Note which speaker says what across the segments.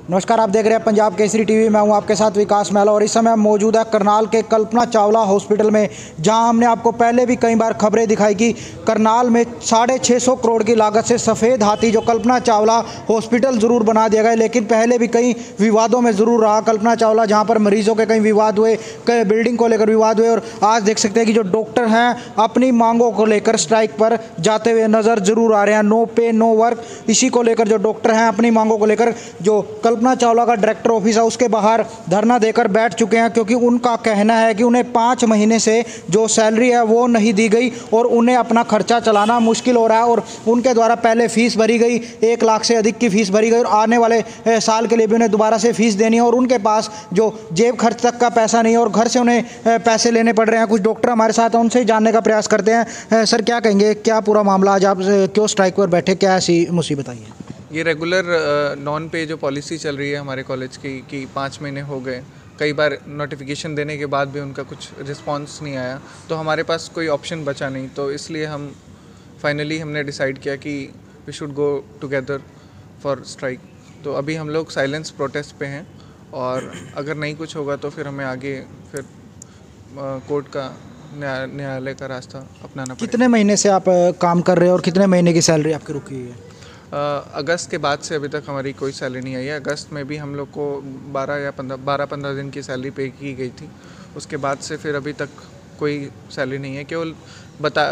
Speaker 1: नमस्कार, आप देख रहे हैं पंजाब केसरी टीवी। मैं हूं आपके साथ विकास महला और इस समय हम मौजूद है करनाल के कल्पना चावला हॉस्पिटल में, जहां हमने आपको पहले भी कई बार खबरें दिखाई कि करनाल में 650 करोड़ की लागत से सफ़ेद हाथी जो कल्पना चावला हॉस्पिटल ज़रूर बना दिया गया, लेकिन पहले भी कई विवादों में ज़रूर रहा कल्पना चावला, जहाँ पर मरीजों के कई विवाद हुए, कई बिल्डिंग को लेकर विवाद हुए। और आज देख सकते हैं कि जो डॉक्टर हैं अपनी मांगों को लेकर स्ट्राइक पर जाते हुए नज़र ज़रूर आ रहे हैं। नो पे नो वर्क, इसी को लेकर जो डॉक्टर हैं अपनी मांगों को लेकर जो कल्पना चावला का डायरेक्टर ऑफिस है उसके बाहर धरना देकर बैठ चुके हैं, क्योंकि उनका कहना है कि उन्हें 5 महीने से जो सैलरी है वो नहीं दी गई और उन्हें अपना खर्चा चलाना मुश्किल हो रहा है। और उनके द्वारा पहले फ़ीस भरी गई, 1 लाख से अधिक की फ़ीस भरी गई और आने वाले साल के लिए भी उन्हें दोबारा से फ़ीस देनी है और उनके पास जो जेब खर्च तक का पैसा नहीं है और घर से उन्हें पैसे लेने पड़ रहे हैं। कुछ डॉक्टर हमारे साथ हैं, उनसे ही जानने का प्रयास करते हैं। सर, क्या कहेंगे, क्या पूरा मामला, आज आप क्यों स्ट्राइक पर बैठे, क्या ऐसी मुसीबत आई है?
Speaker 2: ये रेगुलर नॉन पे जो पॉलिसी चल रही है हमारे कॉलेज की कि 5 महीने हो गए, कई बार नोटिफिकेशन देने के बाद भी उनका कुछ रिस्पांस नहीं आया, तो हमारे पास कोई ऑप्शन बचा नहीं। तो इसलिए हमने डिसाइड किया कि we should go together for strike. तो अभी हम लोग साइलेंस प्रोटेस्ट पे हैं और अगर नहीं कुछ होगा तो फिर हमें आगे फिर कोर्ट का न्यायालय का रास्ता अपनाना पड़ेगा।
Speaker 1: कितने महीने से आप काम कर रहे हैं और कितने महीने की सैलरी आपकी रुकी हुई है?
Speaker 2: अगस्त के बाद से अभी तक हमारी कोई सैलरी नहीं आई है। अगस्त में भी हम लोग को 12-15 दिन की सैलरी पे की गई थी। उसके बाद से फिर अभी तक कोई सैलरी नहीं है। केवल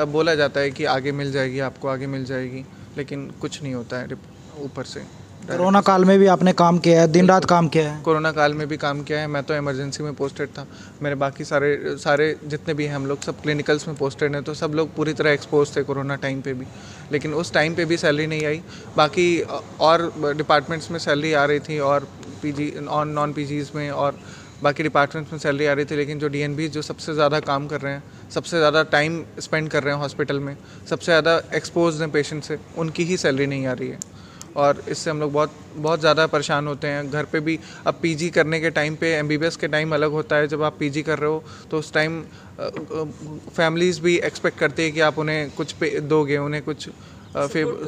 Speaker 2: बोला जाता है कि आगे मिल जाएगी, आपको आगे मिल जाएगी, लेकिन कुछ नहीं होता है ऊपर से।
Speaker 1: कोरोना काल में भी आपने काम किया है, दिन रात काम किया है?
Speaker 2: कोरोना काल में भी काम किया है। मैं तो इमरजेंसी में पोस्टेड था, मेरे बाकी सारे जितने भी हैं हम लोग सब क्लिनिकल्स में पोस्टेड हैं, तो सब लोग पूरी तरह एक्सपोज थे कोरोना टाइम पे भी, लेकिन उस टाइम पे भी सैलरी नहीं आई। बाकी और डिपार्टमेंट्स में सैलरी आ रही थी और पीजी नॉन पीजीज़ में और बाकी डिपार्टमेंट्स में सैलरी आ रही थी, लेकिन जो डीएनबी जो सबसे ज़्यादा काम कर रहे हैं, सबसे ज़्यादा टाइम स्पेंड कर रहे हैं हॉस्पिटल में, सबसे ज़्यादा एक्सपोज हैं पेशेंट से, उनकी ही सैलरी नहीं आ रही है और इससे हम लोग बहुत ज़्यादा परेशान होते हैं। घर पे भी अब पीजी करने के टाइम पे एमबीबीएस के टाइम अलग होता है, जब आप पीजी कर रहे हो तो उस टाइम फैमिलीज़ भी एक्सपेक्ट करते हैं कि आप उन्हें कुछ दोगे, उन्हें कुछ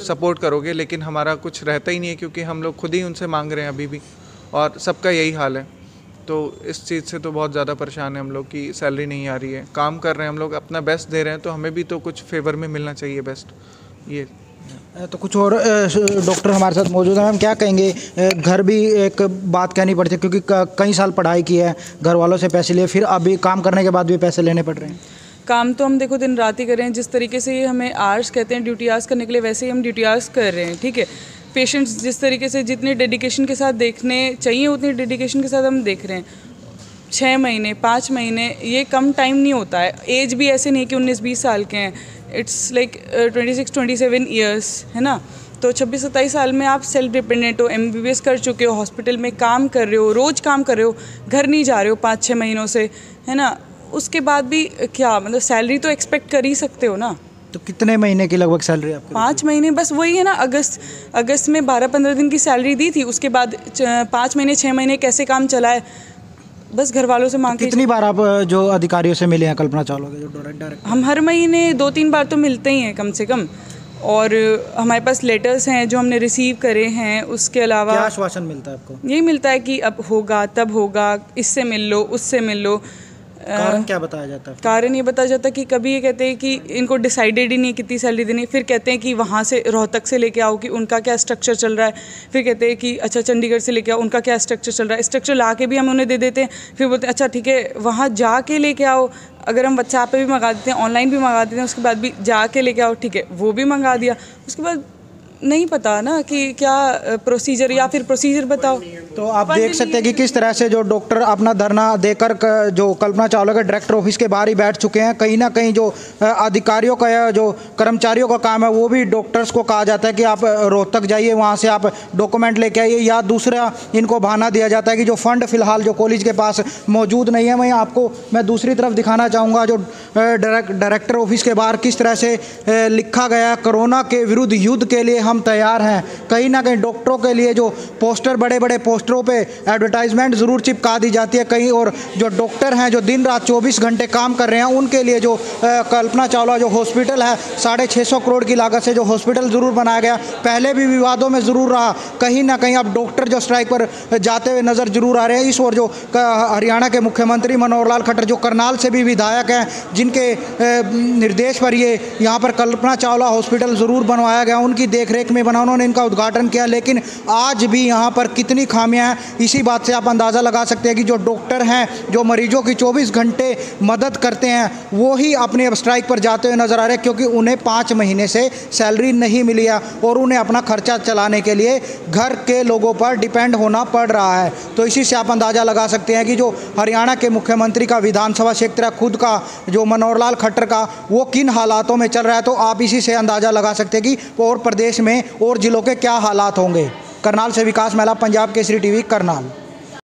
Speaker 2: सपोर्ट करोगे, लेकिन हमारा कुछ रहता ही नहीं है क्योंकि हम लोग खुद ही उनसे मांग रहे हैं अभी भी और सबका यही हाल है। तो इस चीज़ से तो बहुत ज़्यादा परेशान है हम लोग कि सैलरी नहीं आ रही है। काम कर रहे हैं हम लोग, अपना बेस्ट दे रहे हैं, तो हमें भी तो कुछ फेवर में मिलना चाहिए बेस्ट। ये
Speaker 1: तो कुछ और डॉक्टर हमारे साथ मौजूद हैं। मैम, क्या कहेंगे, घर भी एक बात कहनी पड़ती है क्योंकि कई साल पढ़ाई की है, घर वालों से पैसे लिए, फिर अभी काम करने के बाद भी पैसे लेने पड़ रहे हैं।
Speaker 3: काम तो हम देखो दिन रात ही कर रहे हैं, जिस तरीके से हमें आवर्स कहते हैं ड्यूटी आवर्स करने के लिए, वैसे ही हम ड्यूटी आवर्स कर रहे हैं, ठीक है। पेशेंट्स जिस तरीके से जितनी डेडिकेशन के साथ देखने चाहिए उतनी डेडिकेशन के साथ हम देख रहे हैं। 6 महीने 5 महीने ये कम टाइम नहीं होता है। एज भी ऐसे नहीं कि 19-20 साल के हैं, इट्स लाइक 26-27 ईयर्स, है ना। तो 26-27 साल में आप सेल्फ डिपेंडेंट हो, एमबीबीएस कर चुके हो, हॉस्पिटल में काम कर रहे हो, रोज़ काम कर रहे हो, घर नहीं जा रहे हो 5-6 महीनों से, है ना। उसके बाद भी क्या मतलब सैलरी तो एक्सपेक्ट कर ही सकते हो ना।
Speaker 1: तो कितने महीने की लगभग सैलरी आपको?
Speaker 3: 5 महीने, बस वही है ना। अगस्त में 12-15 दिन की सैलरी दी थी, उसके बाद 5 महीने 6 महीने कैसे काम चला है, बस घर वालों से मांग के।
Speaker 1: कितनी बार आप जो अधिकारियों से मिले हैं कल्पना चावला के जो डायरेक्टर?
Speaker 3: हम हर महीने 2-3 बार तो मिलते ही हैं कम से कम, और हमारे पास लेटर्स हैं जो हमने रिसीव करे हैं। उसके अलावा
Speaker 1: क्या आश्वासन मिलता है आपको?
Speaker 3: यही मिलता है कि अब होगा, तब होगा, इससे मिल लो, उससे मिल लो।
Speaker 1: कारण क्या बताया जाता है?
Speaker 3: कारण ये बताया जाता है कि कभी ये कहते हैं कि इनको डिसाइडेड ही नहीं कितनी सैलरी देनी, फिर कहते हैं कि वहाँ से रोहतक से लेके आओ कि उनका क्या स्ट्रक्चर चल रहा है, फिर कहते हैं कि अच्छा चंडीगढ़ से लेके आओ उनका क्या स्ट्रक्चर चल रहा है। स्ट्रक्चर ला के भी हम उन्हें दे देते हैं, फिर बोलते हैं अच्छा ठीक है वहाँ जाके लेके आओ। अगर हम व्हाट्सएप पे भी मंगा देते हैं, ऑनलाइन भी मंगा देते हैं, उसके बाद भी जाके लेके आओ, ठीक है वो भी मंगा दिया, उसके बाद नहीं पता ना कि क्या प्रोसीजर, या फिर प्रोसीजर बताओ।
Speaker 1: तो आप देख सकते हैं कि किस तरह से जो डॉक्टर अपना धरना देकर जो कल्पना चावला के डायरेक्टर ऑफिस के बाहर ही बैठ चुके हैं। कहीं ना कहीं जो अधिकारियों का या जो कर्मचारियों का काम है वो भी डॉक्टर्स को कहा जाता है कि आप रोहतक जाइए, वहाँ से आप डॉक्यूमेंट लेके आइए, या दूसरा इनको बहाना दिया जाता है कि जो फंड फिलहाल जो कॉलेज के पास मौजूद नहीं है। मैं आपको दूसरी तरफ दिखाना चाहूँगा जो डायरेक्टर ऑफिस के बाहर किस तरह से लिखा गया, कोरोना के विरुद्ध युद्ध के लिए हम तैयार हैं। कहीं ना कहीं डॉक्टरों के लिए जो पोस्टर, बड़े बड़े पोस्टरों पे एडवर्टाइजमेंट ज़रूर चिपका दी जाती है कहीं, और जो डॉक्टर हैं जो दिन रात 24 घंटे काम कर रहे हैं उनके लिए जो कल्पना चावला जो हॉस्पिटल है 650 करोड़ की लागत से जो हॉस्पिटल ज़रूर बनाया गया, पहले भी विवादों में ज़रूर रहा। कहीं ना कहीं अब डॉक्टर जो स्ट्राइक पर जाते हुए नज़र जरूर आ रहे हैं। इस ओर जो हरियाणा के मुख्यमंत्री मनोहर लाल खट्टर जो करनाल से भी विधायक हैं, जिनके निर्देश पर ये यहाँ पर कल्पना चावला हॉस्पिटल ज़रूर बनवाया गया, उनकी देखरेख में बना, उन्होंने इनका उद्घाटन किया। लेकिन आज भी यहाँ पर कितनी खामियां हैं, इसी बात से आप अंदाज़ा लगा सकते हैं कि जो डॉक्टर हैं जो मरीजों की 24 घंटे मदद करते हैं वो ही अपने अब स्ट्राइक पर जाते हुए नज़र आ रहे हैं, क्योंकि उन्हें 5 महीने से सैलरी नहीं मिली है और उन्हें अपना खर्चा चलाने के लिए घर के लोगों पर डिपेंड होना पड़ रहा है। तो इसी से आप अंदाज़ा लगा सकते हैं कि जो हरियाणा के मुख्यमंत्री का विधानसभा क्षेत्र खुद का जो मनोहर लाल खट्टर का, वो किन हालातों में चल रहा है। तो आप इसी से अंदाज़ा लगा सकते हैं कि और प्रदेश में और ज़िलों के क्या हालात होंगे। करनाल से विकास मेहला, पंजाब केसरी टीवी, करनाल।